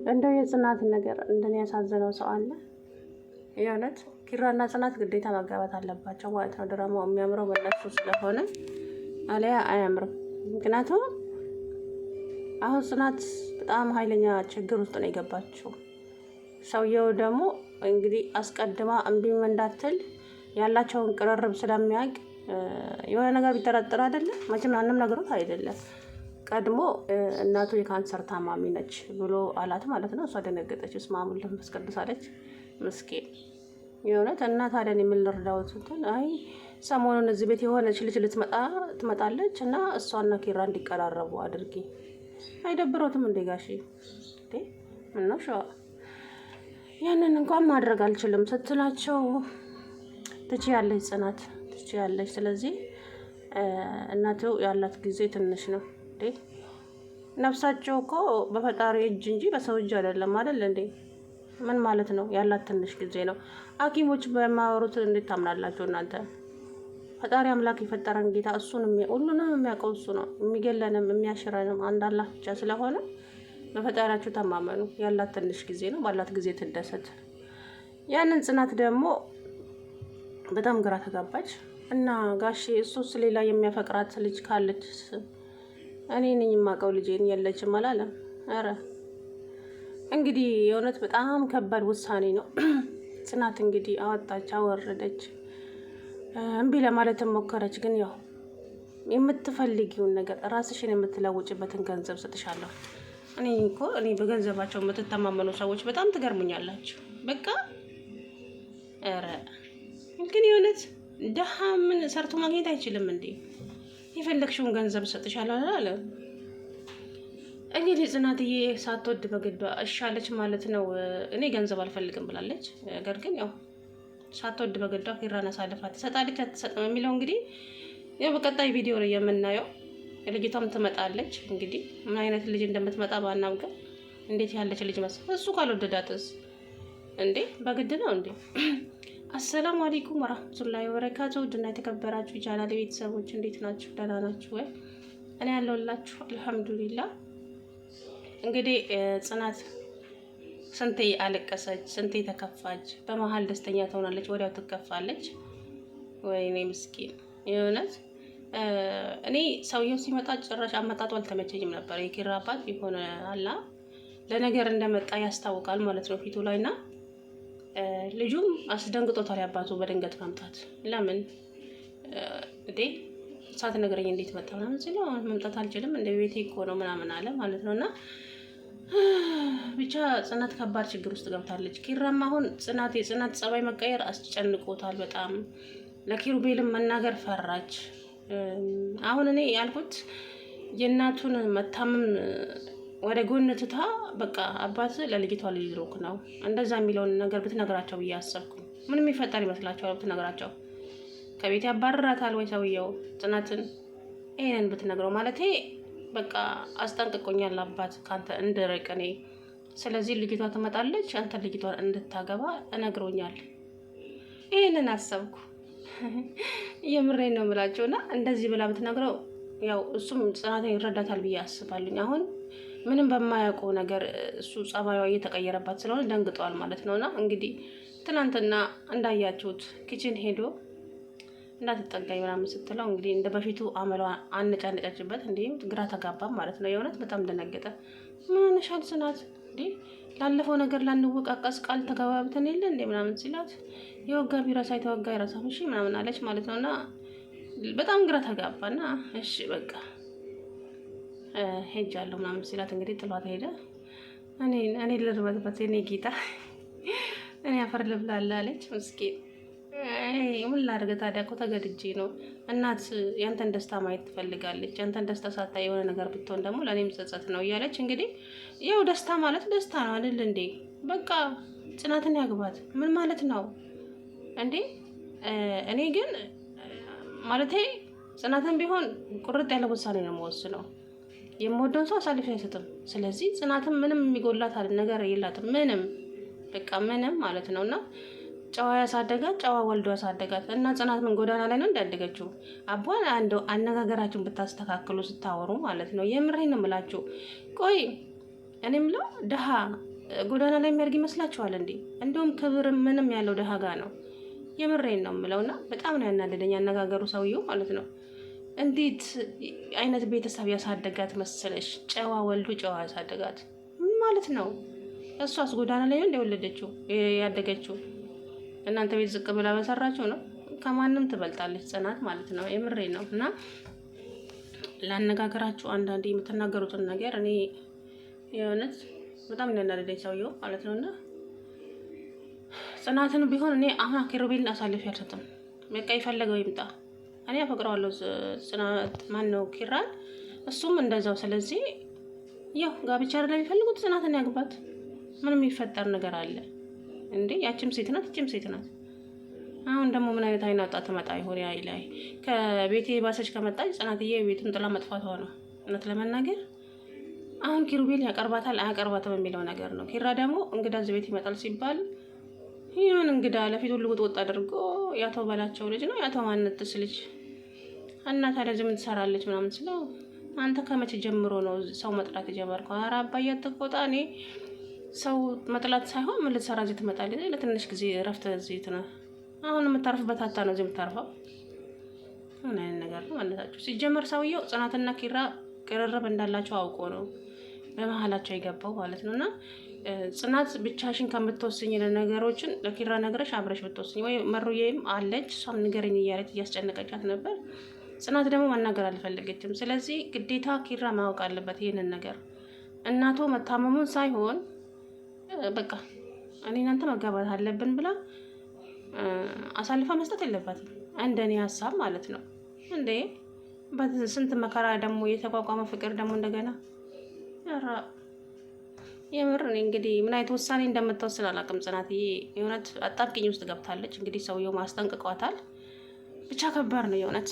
እንደው የጽናት ነገር እንደኔ ያሳዘነው ሰው አለ? የእውነት ኪራና ጽናት ግዴታ መጋባት አለባቸው ማለት ነው። ድራማው የሚያምረው በእነሱ ስለሆነ አሊያ አያምርም። ምክንያቱም አሁን ጽናት በጣም ኃይለኛ ችግር ውስጥ ነው የገባችው። ሰውየው ደግሞ እንግዲህ አስቀድማ እምቢም እንዳትል ያላቸውን ቅርርብ ስለሚያውቅ የሆነ ነገር ቢጠረጥር አይደለም መቼም ማንም ነገሮት አይደለም ቀድሞ እናቱ የካንሰር ታማሚ ነች ብሎ አላት ማለት ነው። እሷ ደነገጠች። በስመ አብ ወወልድ ወመንፈስ ቅዱስ አለች። ምስኪን የእውነት እናት አለን የምንረዳው ስትል አይ ሰሞኑን እዚህ ቤት የሆነች ልጅ ትመጣለች እና እሷና ኪራ እንዲቀራረቡ አድርጊ። አይደብሮትም እንዴ ጋሼ? ምነው ሸዋ ያንን እንኳን ማድረግ አልችልም ስትላቸው ትችያለች ጽናት ትችያለች። ስለዚህ እናቱ ያላት ጊዜ ትንሽ ነው እንዴ? ነፍሳቸው እኮ በፈጣሪ እጅ እንጂ በሰው እጅ አይደለም አይደል እንዴ? ምን ማለት ነው? ያላት ትንሽ ጊዜ ነው። ሐኪሞች በማወሩት እንዴት ታምናላችሁ እናንተ? ፈጣሪ አምላክ የፈጠረን ጌታ ሁሉንም የሚያውቀው እሱ ነው። የሚገለንም የሚያሽረንም አንድ አላህ ብቻ ስለሆነ በፈጣሪያችሁ ተማመኑ። ያላት ትንሽ ጊዜ ነው። ባላት ጊዜ ትደሰት። ያንን ጽናት ደግሞ በጣም ግራ ተጋባች እና ጋሼ እሱስ ሌላ የሚያፈቅራት ልጅ ካለች እኔ ነኝ የማውቀው ልጄን የለችም አላለም። ኧረ እንግዲህ የእውነት በጣም ከባድ ውሳኔ ነው። ጽናት እንግዲህ አወጣች አወረደች፣ እምቢ ለማለትም ሞከረች። ግን ያው የምትፈልጊውን ነገር ራስሽን የምትለውጭበትን ገንዘብ ሰጥሻለሁ። እኔ በገንዘባቸው የምትተማመኑ ሰዎች በጣም ትገርሙኛላችሁ። በቃ ኧረ ግን የእውነት ደሃ ምን ሰርቶ ማግኘት አይችልም እንዴ? የፈለግሽውን ገንዘብ ሰጥሻለሁ አለ። እንግዲህ ጽናትዬ ሳትወድ በግዷ እሻለች ማለት ነው። እኔ ገንዘብ አልፈልግም ብላለች። ነገር ግን ያው ሳትወድ በግዷ ኪራን አሳልፋ ትሰጣለች አትሰጥም የሚለው እንግዲህ ያው በቀጣይ ቪዲዮ ላይ የምናየው። ልጅቷም ትመጣለች። እንግዲህ ምን አይነት ልጅ እንደምትመጣ ባናውቅም እንዴት ያለች ልጅ መስል እሱ ካልወደዳትስ እንዴ? በግድ ነው እንዴ? አሰላሙ አለይኩም ወራህመቱላሂ ወበረካቱ። ውድና የተከበራችሁ የቻናሌ ቤተሰቦች እንዴት ናችሁ? ደህና ናችሁ ወይ? እኔ ያለሁላችሁ አልሐምዱሊላህ። እንግዲህ ጽናት ስንቴ አለቀሰች፣ ስንቴ ተከፋች። በመሀል ደስተኛ ትሆናለች፣ ወዲያው ትከፋለች። ወይኔ ምስኪን የእውነት እኔ ሰውየው ሲመጣ ጭራሽ አመጣጡ አልተመቸኝም ነበር። የኪራ አባት የሆነ አላ ለነገር እንደመጣ ያስታውቃል ማለት ነው ፊቱ ላይ እና ልጁም አስደንግጦታል። ያባቱ በድንገት መምጣት ለምን እንዴ ሳትነግረኝ እንዴት መጣ ምናምን ሲለው መምጣት አልችልም እንደ ቤቴ እኮ ነው ምናምን አለ ማለት ነው። እና ብቻ ጽናት ከባድ ችግር ውስጥ ገብታለች። ኪራም አሁን የጽናት ጸባይ መቀየር አስጨንቆታል በጣም። ለኪሩቤልም መናገር ፈራች። አሁን እኔ ያልኩት የእናቱን መታመም ወደ ጎን ትታ በቃ አባት ለልጅቷ ሊድሩክ ነው እንደዛ የሚለውን ነገር ብትነግራቸው ብዬ አሰብኩኝ። ምን የሚፈጠር ይመስላችኋል ብትነግራቸው? ከቤት ያባረራታል ወይ ሰውየው ጽናትን? ይሄንን ብትነግረው ማለቴ በቃ አስጠንቅቆኛል አባት ካንተ እንድርቅ እኔ። ስለዚህ ልጅቷ ትመጣለች አንተ ልጅቷን እንድታገባ እነግሮኛል። ይሄንን አሰብኩ። የምሬን ነው የምላቸውና እንደዚህ ብላ ብትነግረው ያው እሱም ጽናትን ይረዳታል ብዬ አስባለሁ። አሁን ምንም በማያውቀው ነገር እሱ ጸባዩ እየተቀየረባት ስለሆነ ደንግጧል ማለት ነውና እንግዲህ ትናንትና እንዳያችሁት ኪችን ሄዶ እንዳትጠጋኝ ምናምን ስትለው እንግዲህ እንደ በፊቱ አመሏን አነጫነጫችበት። እንዲህም ግራ ተጋባ ማለት ነው። የእውነት በጣም ደነገጠ። ምን ሆነሻል ጽናት? እንዴ ላለፈው ነገር ላንወቃቀስ ቃል ተገባብተን የለ እንዴ ምናምን ሲላት የወጋ ቢረሳ የተወጋ ይረሳም እሺ ምናምን አለች ማለት ነውና በጣም ግራ ተጋባና እሺ በቃ ሄጃለሁ ምናምን ሲላት እንግዲህ ጥሏት ሄደ። እኔ ልርበትበት የኔ ጌታ እኔ አፈር ልብላላ አለች። ምስኪን ምን ላድርግ ታዲያ እኮ ተገድጄ ነው። እናት ያንተን ደስታ ማየት ትፈልጋለች። ያንተን ደስታ ሳታይ የሆነ ነገር ብትሆን ደግሞ ለእኔም ጸጸት ነው እያለች እንግዲህ ያው ደስታ ማለት ደስታ ነው አይደል እንዴ? በቃ ጽናትን ያግባት ምን ማለት ነው እንዴ? እኔ ግን ማለቴ ጽናትን ቢሆን ቁርጥ ያለ ውሳኔ ነው የምወስነው። የምወደውን ሰው አሳልፌ አይሰጥም። ስለዚህ ጽናትን ምንም የሚጎላት ነገር የላትም ምንም በቃ ምንም ማለት ነውና ጨዋ ያሳደጋት ጨዋ ወልዶ ያሳደጋት እና ጽናት ምን ጎዳና ላይ ነው እንዳደገችው? አቧን አንደው አነጋገራችሁን ብታስተካክሉ ስታወሩ ማለት ነው። የምሬን ነው የምላችሁ። ቆይ እኔ የምለው ጎዳና ላይ የሚያርግ ይመስላችኋል እንዴ? እንደውም ክብር ምንም ያለው ደሃ ጋ ነው። የምሬን ነው የምለውና በጣም ነው ያናደደኝ አነጋገሩ ሰውየው ማለት ነው። እንዴት አይነት ቤተሰብ ያሳደጋት መሰለሽ? ጨዋ ወልዶ ጨዋ ያሳደጋት ምን ማለት ነው? እሷስ ጎዳና ላይ ነው እንደወለደችው ያደገችው? እናንተ ቤት ዝቅ ብላ በሰራችው ነው። ከማንም ትበልጣለች ጽናት ማለት ነው። የምሬን ነው። እና ላነጋገራችሁ አንዳንዴ የምትናገሩትን ነገር እኔ የእውነት በጣም እንዳናደደኝ ሰውየው ማለት ነው። እና ጽናትን ቢሆን እኔ አሁን ኪሩቤልን አሳልፌ አልሰጥም። በቃ የፈለገው ይምጣ። እኔ አፈቅረዋለሁ ጽናት ማን ነው ኪራን፣ እሱም እንደዛው። ስለዚህ ያው ጋብቻ አይደለም የሚፈልጉት፣ ጽናትን ያግባት። ምንም የሚፈጠር ነገር አለ እንዴ? ያችም ሴት ናት፣ እችም ሴት ናት። አሁን ደግሞ ምን አይነት አይናውጣ ትመጣ ይሆን? ያይ ላይ ከቤቴ ባሰች ከመጣች ጽናትዬ ቤቱን ጥላ መጥፋቷ ነው እውነት ለመናገር። አሁን ኪሩቤል ያቀርባታል አያቀርባትም የሚለው ነገር ነው። ኪራ ደግሞ እንግዳ እዚህ ቤት ይመጣል ሲባል ይሁን እንግዳ ለፊት ሁሉ ወጥ አድርጎ ያቶ በላቸው ልጅ ነው ያቶ ማንነትስ ልጅ እና ታዲያ እዚህ ምን ትሰራለች ምናምን ስለው አንተ ከመቼ ጀምሮ ነው ሰው መጥላት የጀመርከው? ኧረ አባዬ አትቆጣ። እኔ ሰው መጥላት ሳይሆን ምን ልትሰራ እዚህ ትመጣለች? ለትንሽ ጊዜ እረፍት እዚህ ነው አሁን የምታርፍበት አታ ነው እዚህ የምታርፈው። ምን አይነት ነገር ነው ማለታችሁ? ሲጀመር ሰውየው ጽናትና ኪራ ቅርርብ እንዳላቸው አውቆ ነው በመሀላቸው የገባው ማለት ነው። እና ጽናት ብቻሽን ከምትወስኝ ነገሮችን ለኪራ ነግረሽ አብረሽ ብትወስኝ፣ ወይ መሩዬም አለች እሷም ንገረኝ እያለች እያስጨነቀቻት ነበር። ጽናት ደግሞ ማናገር አልፈለገችም። ስለዚህ ግዴታ ኪራ ማወቅ አለበት ይህንን ነገር። እናቱ መታመሙን ሳይሆን በቃ እኔ እናንተ መጋባት አለብን ብላ አሳልፋ መስጠት የለባትም እንደኔ ሀሳብ ማለት ነው። እንዴ በስንት መከራ ደግሞ የተቋቋመ ፍቅር ደግሞ እንደገና የምር እኔ እንግዲህ ምን አይነት ውሳኔ እንደምትወስን አላውቅም። ጽናትዬ የእውነት አጣብቂኝ ውስጥ ገብታለች። እንግዲህ ሰውየው ማስጠንቅቋታል። ብቻ ከባድ ነው የእውነት።